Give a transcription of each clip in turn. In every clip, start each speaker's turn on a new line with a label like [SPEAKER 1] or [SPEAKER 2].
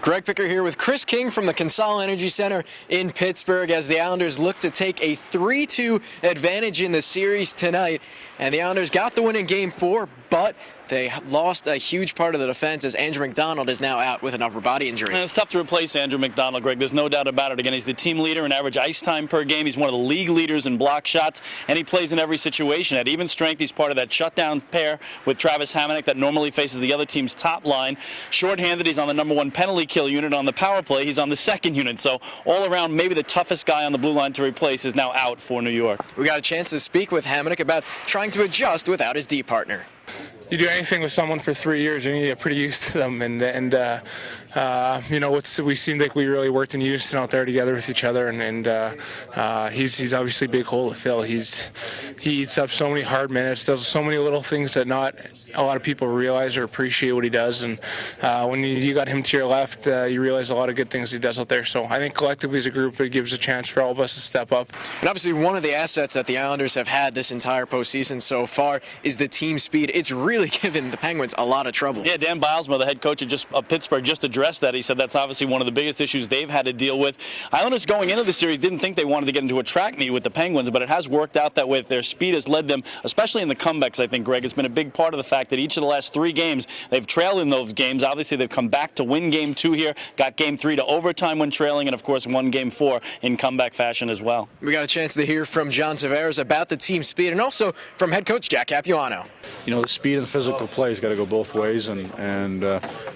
[SPEAKER 1] Greg Picker here with Chris King from the Consol Energy Center in Pittsburgh as the Islanders look to take a 3-2 advantage in the series tonight. And the Islanders got the win in Game 4, but they lost a huge part of the defense as Andrew McDonald is now out with an upper body injury.
[SPEAKER 2] And it's tough to replace Andrew McDonald, Greg. There's no doubt about it. Again, he's the team leader in average ice time per game. He's one of the league leaders in block shots, and he plays in every situation. At even strength, he's part of that shutdown pair with Travis Hamonic that normally faces the other team's top line. Short-handed, he's on the #1 penalty kill unit. On the power play, he's on the second unit. So all around, maybe the toughest guy on the blue line to replace is now out for New York.
[SPEAKER 1] We got a chance to speak with Hamonic about trying to adjust without his D partner.
[SPEAKER 3] You do anything with someone for 3 years and you get pretty used to them, and you know, we seemed like we really worked in unison out there together with each other, and he's obviously a big hole to fill. He eats up so many hard minutes, does so many little things that not a lot of people realize or appreciate what he does, and when you got him to your left, you realize a lot of good things he does out there. So I think collectively as a group it gives a chance for all of us to step up.
[SPEAKER 1] And obviously one of the assets that the Islanders have had this entire postseason so far is the team speed. It's really given the Penguins a lot of trouble.
[SPEAKER 2] Yeah, Dan Bilesma, the head coach of Pittsburgh, just addressed that. He said that's obviously one of the biggest issues they've had to deal with. Islanders going into the series didn't think they wanted to get into a track meet with the Penguins, but it has worked out that way. Their speed has led them, especially in the comebacks, I think, Greg. It's been a big part of the fact that each of the last 3 games, they've trailed in those games. Obviously, they've come back to win Game 2 here, got Game 3 to overtime when trailing, and, of course, won Game 4 in comeback fashion as well.
[SPEAKER 1] We got a chance to hear from John Tavares about the team speed and also from head coach Jack Capuano.
[SPEAKER 4] You know, the speed and physical play has got to go both ways, and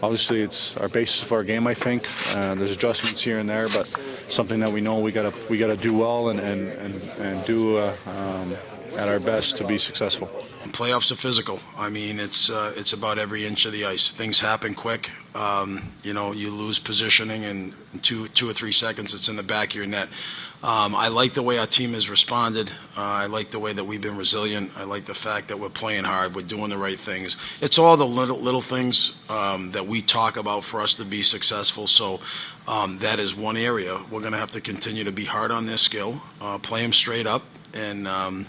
[SPEAKER 4] obviously it's our basis of our game, I think. There's adjustments here and there, but something that we know we got to do well and do at our best to be successful.
[SPEAKER 5] Playoffs are physical. I mean, it's about every inch of the ice. Things happen quick. You know, you lose positioning, and in 2 or 3 seconds, it's in the back of your net. I like the way our team has responded. I like the way that we've been resilient. I like the fact that we're playing hard. We're doing the right things. It's all the little things that we talk about for us to be successful. So that is one area. We're going to have to continue to be hard on their skill, play them straight up, and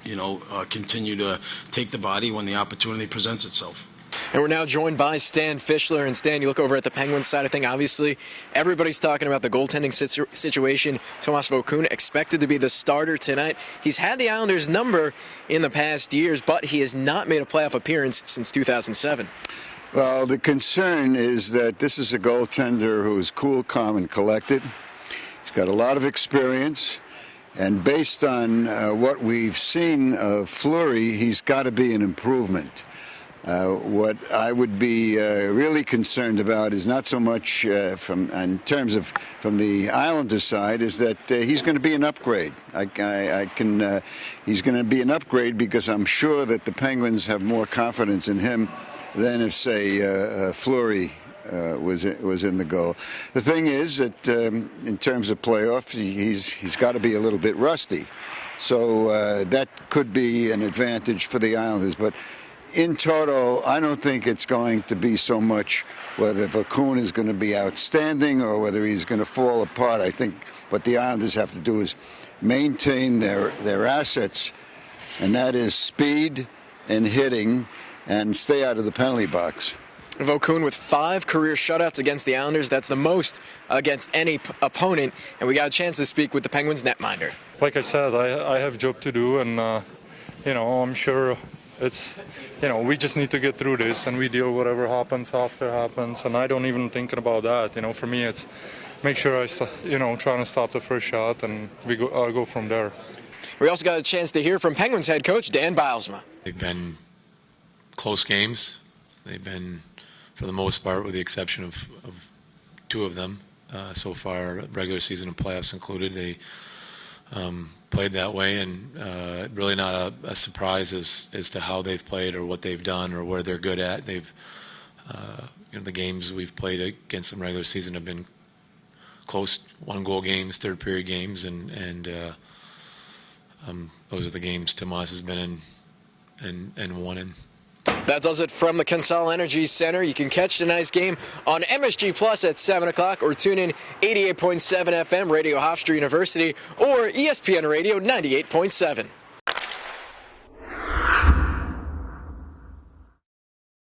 [SPEAKER 5] you know, continue to take the body when the opportunity presents itself.
[SPEAKER 1] And we're now joined by Stan Fischler. And Stan, you look over at the Penguins side of things. Obviously, everybody's talking about the goaltending situation. Tomas Vokoun expected to be the starter tonight. He's had the Islanders' number in the past years, but he has not made a playoff appearance since 2007.
[SPEAKER 6] Well, the concern is that this is a goaltender who is cool, calm, and collected. He's got a lot of experience. And based on what we've seen of Fleury, he's got to be an improvement. What I would be really concerned about is not so much from the Islanders side, is that he's going to be an upgrade. He's going to be an upgrade because I'm sure that the Penguins have more confidence in him than if, say, Fleury was in the goal. The thing is that in terms of playoffs, he's got to be a little bit rusty. So that could be an advantage for the Islanders. But in total, I don't think it's going to be so much whether Vokoun is going to be outstanding or whether he's going to fall apart. I think what the Islanders have to do is maintain their assets, and that is speed and hitting, and stay out of the penalty box.
[SPEAKER 1] Vokoun with 5 career shutouts against the Islanders. That's the most against any opponent. And we got a chance to speak with the Penguins netminder.
[SPEAKER 7] Like I said, I have a job to do, and you know, I'm sure it's, you know, we just need to get through this, and we deal with whatever happens after happens. And I don't even think about that. You know, for me, it's make sure trying to stop the first shot, and I'll go from there.
[SPEAKER 1] We also got a chance to hear from Penguins head coach Dan Bilesma.
[SPEAKER 8] They've been close games. They've been, for the most part, with the exception of 2 of them so far, regular season and playoffs included, they played that way, and really not a surprise as to how they've played or what they've done or where they're good at. They've, the games we've played against them regular season have been close 1-goal games, third period games, and those are the games Tomas has been in and won in.
[SPEAKER 1] That does it from the Consol Energy Center. You can catch tonight's game on MSG Plus at 7 o'clock or tune in 88.7 FM, Radio Hofstra University, or ESPN Radio 98.7.